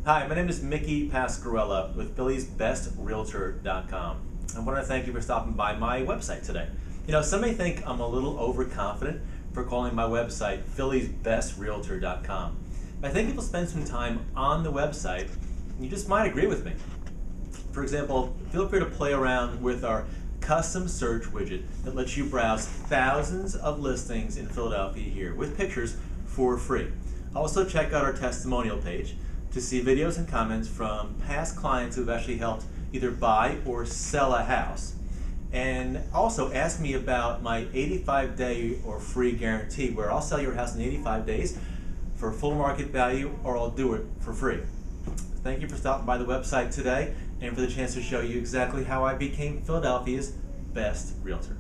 Hi, my name is Mickey Pasquarella with PhilliesBestRealtor.com. I want to thank you for stopping by my website today. Some may think I'm a little overconfident for calling my website PhilliesBestRealtor.com. But I think if you'll spend some time on the website, you just might agree with me. For example, feel free to play around with our custom search widget that lets you browse thousands of listings in Philadelphia here with pictures for free. Also check out our testimonial page to see videos and comments from past clients who've actually helped either buy or sell a house. And also ask me about my 85-day or free guarantee, where I'll sell your house in 85 days for full market value, or I'll do it for free. Thank you for stopping by the website today and for the chance to show you exactly how I became Philadelphia's best realtor.